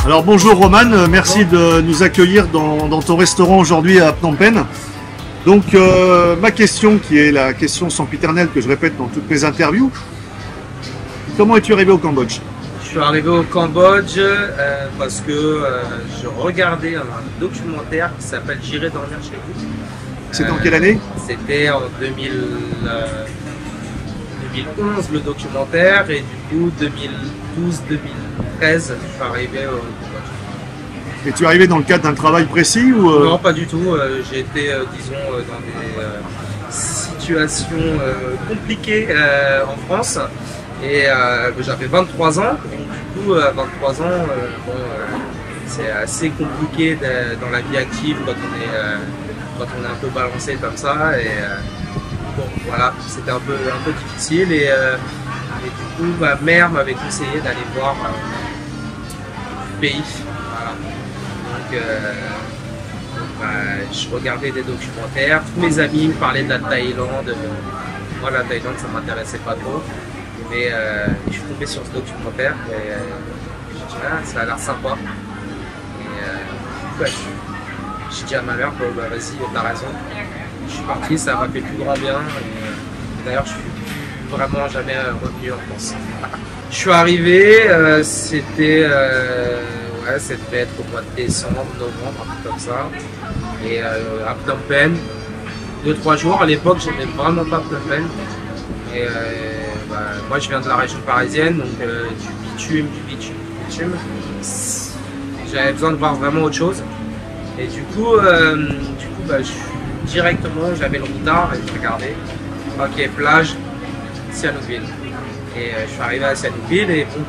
Alors bonjour Roman, merci de nous accueillir dans ton restaurant aujourd'hui à Phnom Penh. Donc ma question, qui est la question sempiternelle que je répète dans toutes mes interviews, comment es-tu arrivé au Cambodge? Je suis arrivé au Cambodge parce que je regardais un documentaire qui s'appelle J'irai dormir chez vous. C'était en quelle année? C'était en 2011 le documentaire, et du coup 2012-2013 je suis arrivé au Cambodge. Et tu es arrivé dans le cadre d'un travail précis ou Non, pas du tout. J'ai été, disons, dans des situations compliquées en France. Et j'avais 23 ans. Donc, du coup, à 23 ans, c'est assez compliqué dans la vie active quand on est un peu balancé comme ça. Et bon, voilà, c'était un peu difficile. Et du coup, ma mère m'avait conseillé d'aller voir le pays. Voilà. Donc, je regardais des documentaires, tous mes amis me parlaient de la Thaïlande. Moi, la Thaïlande, ça m'intéressait pas trop. Mais je suis tombé sur ce documentaire et j'ai dit, ah, ça a l'air sympa. Et j'ai dit à ma mère, bah, vas-y, t'as raison. Je suis parti, ça m'a fait plus grand bien. Et d'ailleurs, je suis vraiment jamais revenu en France. Je suis arrivé, c'était. Ça devait être au mois de décembre, novembre, un truc comme ça. Et à Phnom Penh, 2-3 jours. À l'époque, j'aimais vraiment pas Phnom Penh. Et moi, je viens de la région parisienne, donc du bitume. J'avais besoin de voir vraiment autre chose. Et du coup, directement, j'avais le routard et je regardais. Ok, plage, Sihanoukville. Et je suis arrivé à Sihanoukville et bon,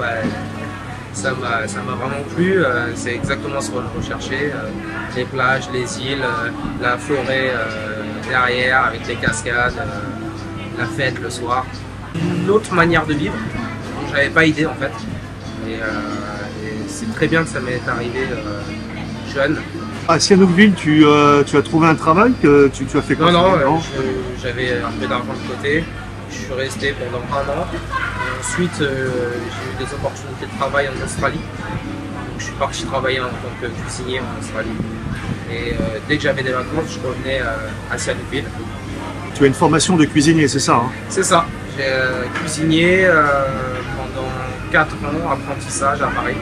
ça m'a vraiment plu, c'est exactement ce qu'on recherchait, les plages, les îles, la forêt derrière avec les cascades, la fête le soir. Une autre manière de vivre, dont j'avais pas idée en fait, et c'est très bien que ça m'est arrivé jeune. À Sihanoukville, tu as trouvé un travail que tu as fait quoi? Non, j'avais un peu d'argent de côté, je suis resté pendant 1 an. Ensuite, j'ai eu des opportunités de travail en Australie. Donc, je suis parti travailler en tant que cuisinier en Australie. Et dès que j'avais des vacances, je revenais à Sihanoukville. Tu as une formation de cuisinier, c'est ça, hein? C'est ça. J'ai cuisiné pendant 4 ans, apprentissage à Paris.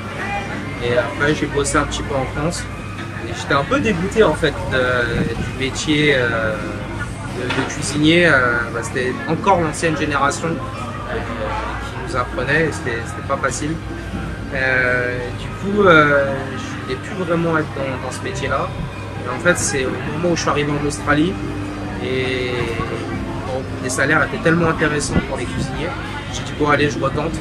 Et après, j'ai bossé un petit peu en France. Et j'étais un peu dégoûté en fait du métier de cuisinier. C'était encore l'ancienne génération qui nous apprenait, et c'était pas facile. Du coup, je voulais plus vraiment être dans ce métier-là. Et en fait, c'est au moment où je suis arrivé en Australie, et bon, les salaires étaient tellement intéressants pour les cuisiniers, j'ai dit bon allez, je retente.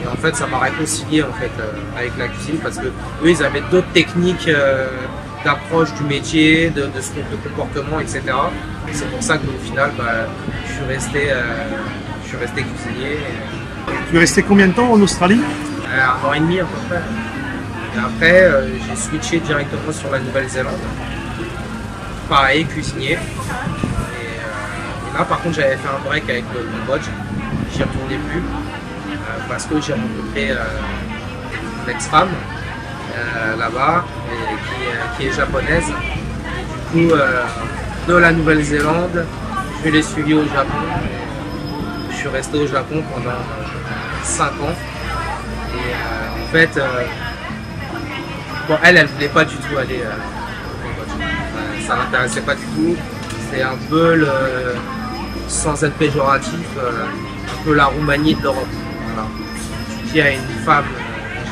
Et en fait, ça m'a réconcilié en fait avec la cuisine, parce que eux, ils avaient d'autres techniques d'approche du métier, de comportement, etc. Et c'est pour ça qu'au final, je suis resté cuisinier. Tu es resté combien de temps en Australie? 1 an et demi à peu près. Et après, j'ai switché directement sur la Nouvelle-Zélande. Pareil, cuisinier. Et là, par contre, j'avais fait un break avec le Cambodge. J'y retournais plus parce que j'ai rencontré une ex-femme là-bas qui est japonaise. Et du coup, de la Nouvelle-Zélande, je l'ai suivie au Japon. Je suis resté au Japon pendant 5 ans. Et en fait, bon, elle voulait pas du tout aller au Cambodge. Ça l'intéressait pas du tout. C'est un peu, sans être péjoratif, un peu la Roumanie de l'Europe. Voilà. Tu dis à une femme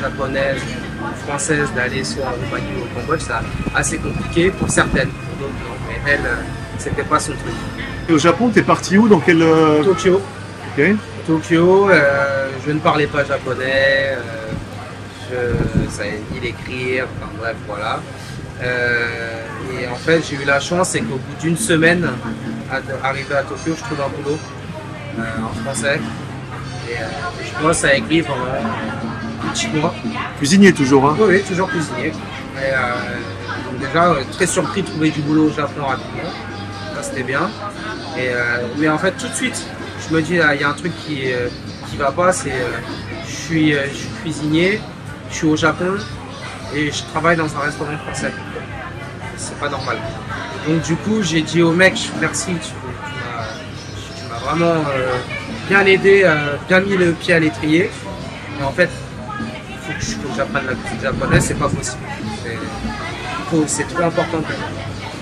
japonaise ou française d'aller soit en Roumanie ou au Cambodge, c'est assez compliqué pour certaines. Pour d'autres, non. Mais elle, c'était pas son truc. Et au Japon, tu es parti où? Dans quel... Tokyo. Okay. Tokyo, je ne parlais pas japonais, je savais ni l'écrire, enfin bref, voilà. Et en fait, j'ai eu la chance, c'est qu'au bout d'une semaine, arrivé à Tokyo, je trouve un boulot en français. Et je bosse avec lui pendant un petit mois. Cuisinier toujours, hein? Oui, toujours cuisinier. Et, donc déjà, très surpris de trouver du boulot au Japon rapidement. Ça, c'était bien. Et, mais en fait, tout de suite, je me dis, il y a un truc qui va pas, c'est je suis cuisinier, je suis au Japon, et je travaille dans un restaurant français. C'est pas normal. Donc du coup, j'ai dit au mec, merci, tu m'as vraiment bien aidé, bien mis le pied à l'étrier. Mais en fait, il faut que j'apprenne la cuisine japonaise, c'est pas possible. C'est trop important pour moi.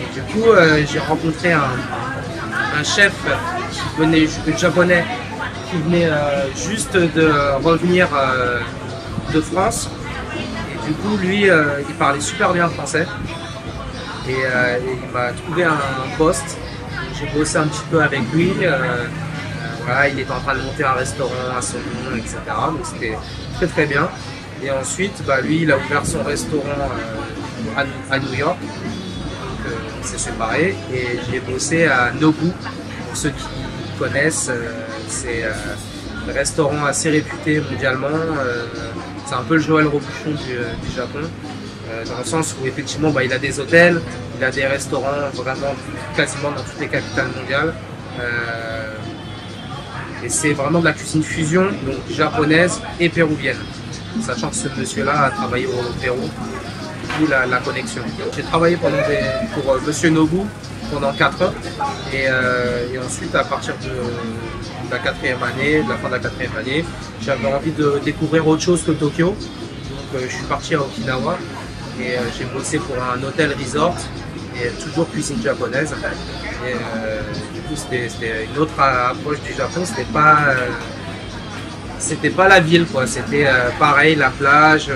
Et du coup, j'ai rencontré un chef qui venait, japonais, qui venait juste de revenir de France. Et du coup, lui, il parlait super bien français. Et il m'a trouvé un poste. J'ai bossé un petit peu avec lui. Voilà, il était en train de monter un restaurant à son nom, etc. Donc c'était très très bien. Et ensuite, lui, il a ouvert son restaurant à New York. Donc on s'est séparés. Et j'ai bossé à Nobu. Pour ceux qui connaissent, c'est un restaurant assez réputé mondialement. C'est un peu le Joël Robuchon du Japon. Dans le sens où effectivement il a des hôtels, il a des restaurants vraiment quasiment dans toutes les capitales mondiales. Et c'est vraiment de la cuisine fusion, donc japonaise et péruvienne. Sachant que ce monsieur-là a travaillé au Pérou, d'où la connexion. J'ai travaillé pour Monsieur Nobu pendant 4 ans. Et ensuite, à partir de la 4e année, de la fin de la 4e année, j'avais envie de découvrir autre chose que Tokyo. Donc je suis parti à Okinawa. Et j'ai bossé pour un hôtel resort et toujours cuisine japonaise. Et du coup, c'était une autre approche du Japon. C'était pas la ville, quoi. C'était pareil, la plage,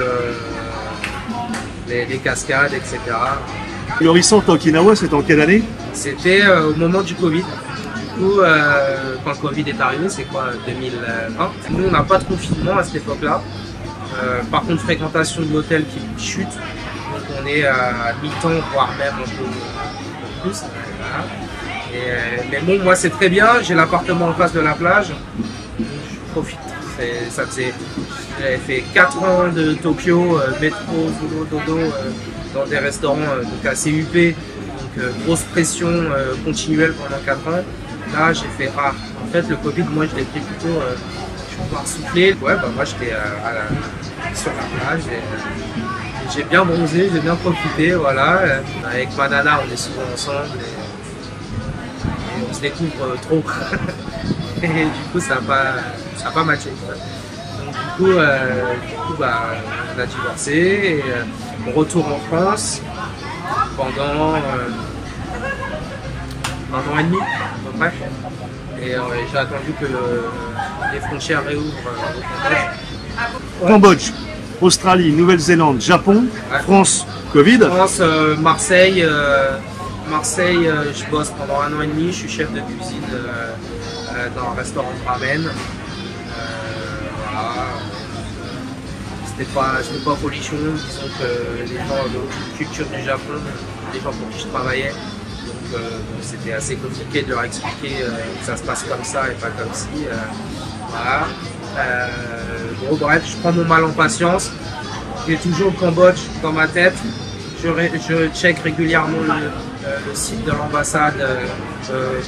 les cascades, etc. Le resort à Okinawa, c'était en quelle année? C'était au moment du Covid. Du coup, quand le Covid est arrivé, c'est quoi, 2020? Nous, on n'a pas de confinement à cette époque-là. Par contre, fréquentation de l'hôtel qui chute. Donc on est à mi-temps, voire même un peu plus. Voilà. Mais bon, moi c'est très bien, j'ai l'appartement en face de la plage, donc je profite. J'avais fait 4 ans de Tokyo, métro, boulot, dodo, dans des restaurants donc assez huppés, donc grosse pression continuelle pendant 4 ans. Là j'ai fait, en fait le Covid, moi je l'ai pris plutôt, je vais pouvoir souffler. Ouais, moi j'étais sur la plage. J'ai bien bronzé, j'ai bien profité, voilà. Avec ma nana, on est souvent ensemble et on se découvre trop. Et du coup, ça n'a pas matché. Donc du coup, on a divorcé et on retourne en France pendant 1 an et demi à peu près. Et j'ai attendu que les frontières réouvrent au Cambodge, Australie, Nouvelle-Zélande, Japon, ouais. France, Covid. France, Marseille, je bosse pendant 1 an et demi, je suis chef de cuisine dans un restaurant de ramen. Voilà. C'était pas folichon, disons que les gens de la culture du Japon, les gens pour qui je travaillais, donc c'était assez compliqué de leur expliquer que ça se passe comme ça et pas comme ci. Voilà. Bon, bref, je prends mon mal en patience. J'ai toujours le Cambodge dans ma tête. Je check régulièrement le site de l'ambassade,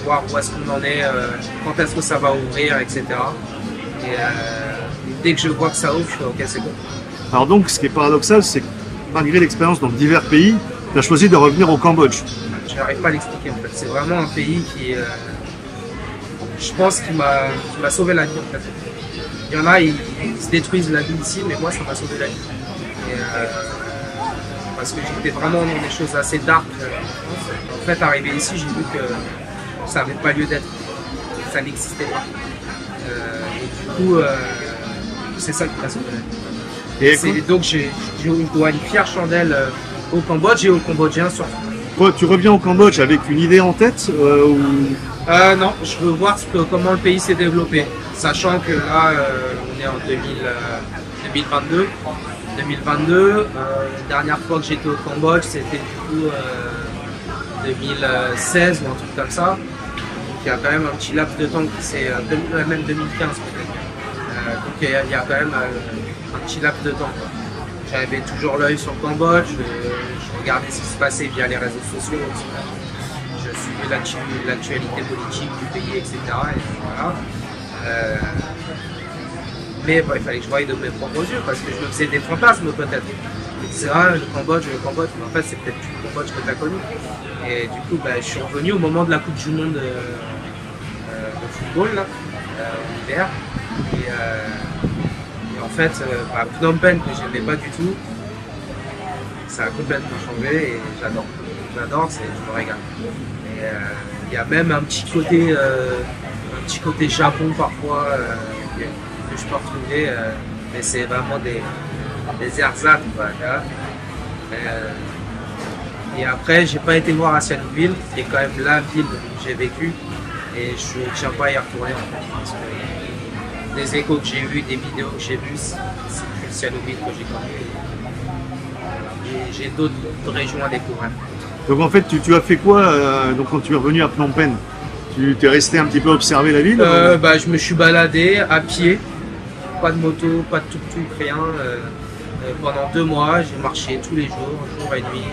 voir où est-ce qu'on en est, quand est-ce que ça va ouvrir, etc. Et dès que je vois que ça ouvre, je fais ok, c'est bon. Alors donc, ce qui est paradoxal, c'est que malgré l'expérience dans divers pays, tu as choisi de revenir au Cambodge. Je n'arrive pas à l'expliquer en fait. C'est vraiment un pays qui, je pense, qui m'a sauvé la vie en fait. Il y en a, ils se détruisent la vie ici, mais moi, ça m'a sauvé la vie. Et, parce que j'étais vraiment dans des choses assez dark. En fait, arrivé ici, j'ai vu que ça n'avait pas lieu d'être. Ça n'existait pas. Et du coup, c'est ça qui m'a sauvé la vie. Et donc, je dois une fière chandelle au Cambodge et aux Cambodgiens surtout. Toi, tu reviens au Cambodge avec une idée en tête ou... Non, je veux voir comment le pays s'est développé. Sachant que là, on est en 2022. 2022, la dernière fois que j'étais au Cambodge, c'était du coup 2016 ou un truc comme ça. Donc il y a quand même un petit laps de temps qui c'est même 2015 peut-être. Donc il y a quand même un petit laps de temps. J'avais toujours l'œil sur le Cambodge, je regardais ce qui se passait via les réseaux sociaux. Je suivais l'actualité politique du pays, etc. Et voilà. Mais bon, il fallait que je voie de mes propres yeux parce que je me faisais des fantasmes peut-être. disais, ah, le Cambodge, mais en fait, c'est peut-être le Cambodge que tu as connu. Et du coup, bah, je suis revenu au moment de la Coupe du Monde de football, là, en hiver. Et en fait, bah, Phnom Penh, que je n'aimais pas du tout, ça a complètement changé et j'adore. J'adore, je me régale. Et il y a même un petit côté Japon parfois que je peux retrouver, mais c'est vraiment des ersatz, quoi. Et après, j'ai pas été voir à Sihanoukville, qui est quand même la ville où j'ai vécu, et je ne tiens pas à y retourner en fait, parce que des échos que j'ai vus, des vidéos que j'ai vues, c'est plus Sihanoukville que j'ai connu. Et j'ai d'autres régions à découvrir. Donc en fait, tu as fait quoi donc quand tu es revenu à Phnom Penh? Tu t'es resté un petit peu observer la ville? Bah, je me suis baladé à pied, pas de moto, pas de tuk-tuk, rien. Pendant 2 mois, j'ai marché tous les jours, jour et nuit,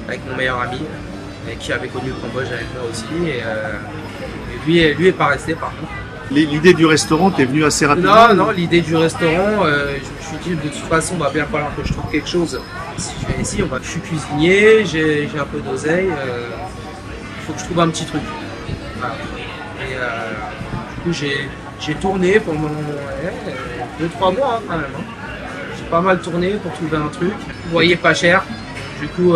avec mon meilleur ami, qui avait connu le Cambodge avec moi aussi. Et lui est pas resté par contre. L'idée du restaurant t'est venue assez rapidement? Non, l'idée du restaurant, je me suis dit de toute façon, il va bien falloir que je trouve quelque chose. Si je viens ici, je suis cuisinier, j'ai un peu d'oseille, il faut que je trouve un petit truc. Voilà. Et du coup, j'ai tourné pendant 2-3 mois quand même. J'ai pas mal tourné pour trouver un truc. Vous voyez, pas cher. Du coup,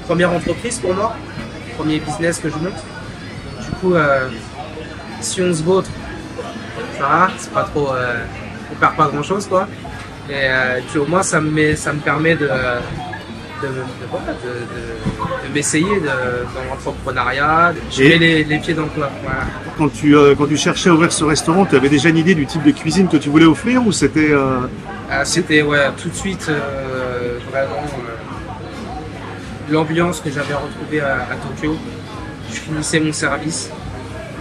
première entreprise pour moi, premier business que je monte. Du coup, si on se vautre, ça va, c'est pas trop, on perd pas grand chose quoi. Et puis au moins ça me permet de m'essayer dans l'entrepreneuriat, de mettre les pieds dans le plat. Voilà. Quand tu cherchais à ouvrir ce restaurant, tu avais déjà une idée du type de cuisine que tu voulais offrir ou c'était C'était ouais, tout de suite vraiment l'ambiance que j'avais retrouvée à Tokyo. Je finissais mon service.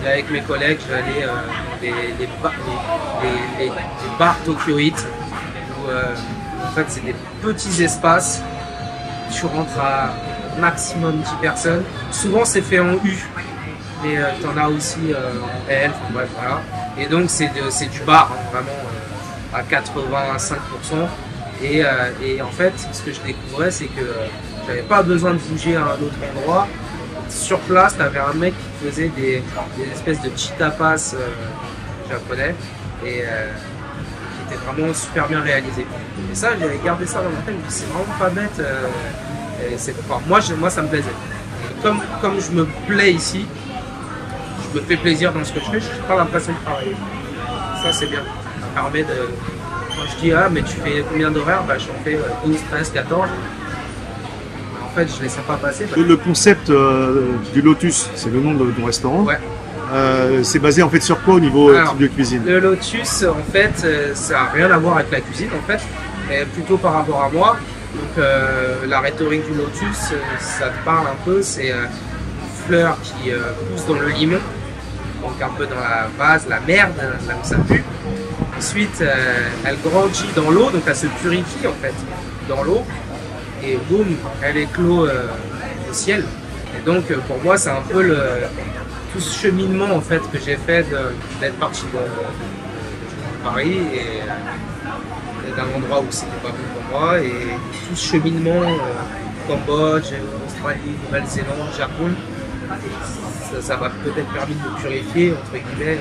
Et avec mes collègues, j'allais dans les bars tokyoïtes où en fait c'est des petits espaces. Tu rentres à maximum 10 personnes. Souvent c'est fait en U, mais tu en as aussi en L. Bref, voilà. Et donc c'est du bar, hein, vraiment à 85%. Et en fait, ce que je découvrais, c'est que j'avais pas besoin de bouger à un autre endroit. Sur place, tu avais un mec qui faisait des espèces de petits tapas japonais et qui était vraiment super bien réalisé. Et ça, j'avais gardé ça dans ma tête, c'est vraiment pas bête. Moi, ça me plaisait. Et comme je me plais ici, je me fais plaisir dans ce que je fais, je n'ai pas l'impression de travailler. Ça, c'est bien. Ça permet de. Quand je dis, ah, mais tu fais combien d'horaires? Bah, j'en fais 12, 13, 14. En fait, je ne laisse pas passer. Le concept du Lotus, c'est le nom de ton restaurant. Ouais. C'est basé en fait sur quoi au niveau type de cuisine? Le Lotus, en fait, ça n'a rien à voir avec la cuisine, en fait, mais plutôt par rapport à moi. Donc, la rhétorique du Lotus, ça te parle un peu, c'est une fleur qui pousse dans le limon, donc un peu dans la vase, la merde, là où ça pue. Ensuite, elle grandit dans l'eau, donc elle se purifie en fait dans l'eau. Et boum, elle éclot au ciel. Et donc pour moi c'est un peu tout ce cheminement en fait que j'ai fait d'être parti de Paris et d'un endroit où c'était pas bon pour moi et tout ce cheminement Cambodge, Australie, Nouvelle-Zélande, Japon, ça m'a peut-être permis de me purifier entre guillemets.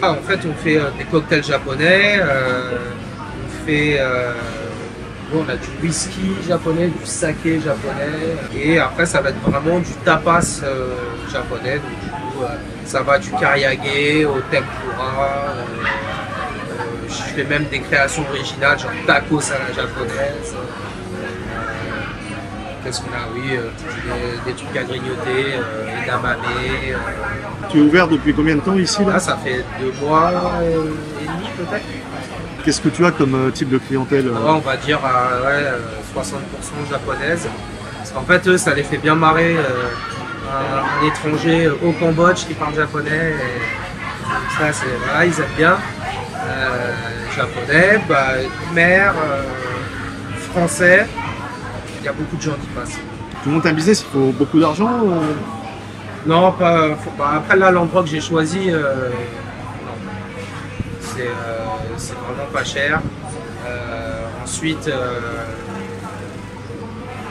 En fait on fait des cocktails japonais, on fait on a du whisky japonais, du saké japonais, et après ça va être vraiment du tapas japonais. Donc du coup, ça va du kariage au tempura. Je fais même des créations originales, genre tacos à la japonaise. Qu'est-ce qu'on a? Oui, des trucs à grignoter, edamame. Tu es ouvert depuis combien de temps ici là? Ça fait 2 mois et demi peut-être. Qu'est-ce que tu as comme type de clientèle? On va dire 60% japonaise. Parce qu'en fait, eux, ça les fait bien marrer un étranger au Cambodge qui parle japonais. Et ça, voilà, ils aiment bien. Japonais, khmer, français. Il y a beaucoup de gens qui passent. Tu montes un business, il faut beaucoup d'argent Non, pas. Après, là, l'endroit que j'ai choisi, c'est vraiment pas cher. Ensuite,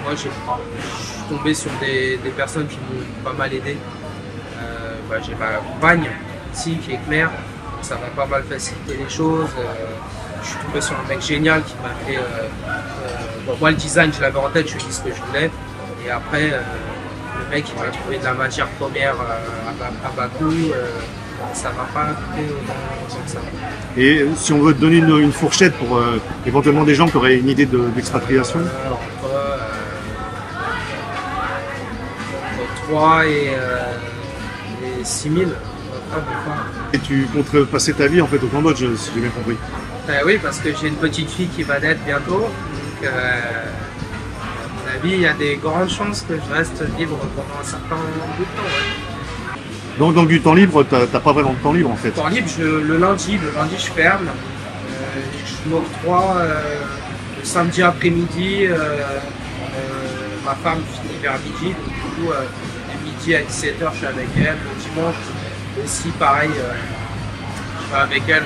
moi, je suis tombé sur des personnes qui m'ont pas mal aidé. J'ai ma compagne ici qui est Claire, donc ça m'a pas mal facilité les choses. Je suis tombé sur un mec génial qui m'a fait. Moi, le design, je l'avais en tête, je lui ai dit ce que je voulais. Et après, le mec, il m'a trouvé de la matière première à bas coût. Ça m'a pas coûté autant que ça. Et si on veut te donner une fourchette pour éventuellement des gens qui auraient une idée d'expatriation, entre 3 et 6 000. Et tu comptes passer ta vie en fait au Cambodge, si j'ai bien compris. Oui, parce que j'ai une petite fille qui va naître bientôt. Donc, à mon avis, il y a des grandes chances que je reste libre pendant un certain bout de temps. Ouais. Donc dans du temps libre, t'as pas vraiment de temps libre en fait. Temps libre, le lundi je ferme. Je m'octroie le samedi après-midi. Ma femme finit vers midi, donc du coup, de midi à 17h, je suis avec elle. Le dimanche aussi, pareil, je vais avec elle.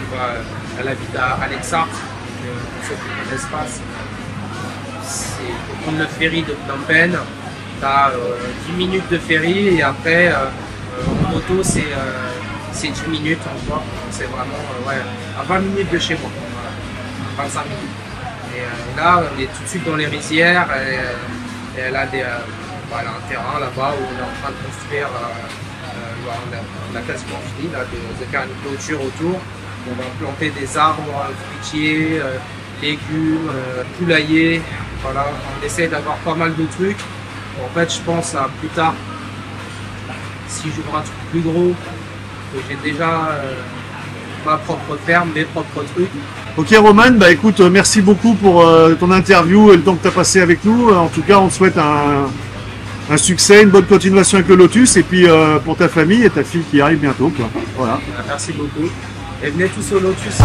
Elle habite à Alexart, donc ceux qui connaissent pas, c'est pour prendre le ferry de Phnom Penh. Tu as 10 minutes de ferry et après, en moto, c'est 10 minutes en voie. C'est vraiment à 20 minutes de chez moi, voilà, 25 minutes. Et là, on est tout de suite dans les rizières. Et elle a un terrain là-bas où on est en train de construire. On a quasiment fini là, de faire une clôture autour. On va planter des arbres fruitiers, légumes, poulaillers. Voilà, on essaie d'avoir pas mal de trucs. En fait, je pense à plus tard, si j'ouvre un truc plus gros, que j'ai déjà ma propre ferme, mes propres trucs. Ok Roman, bah écoute, merci beaucoup pour ton interview et le temps que tu as passé avec nous. En tout cas, on te souhaite un succès, une bonne continuation avec le Lotus et puis pour ta famille et ta fille qui arrive bientôt, quoi. Voilà. Merci beaucoup. Et venez tous au Lotus.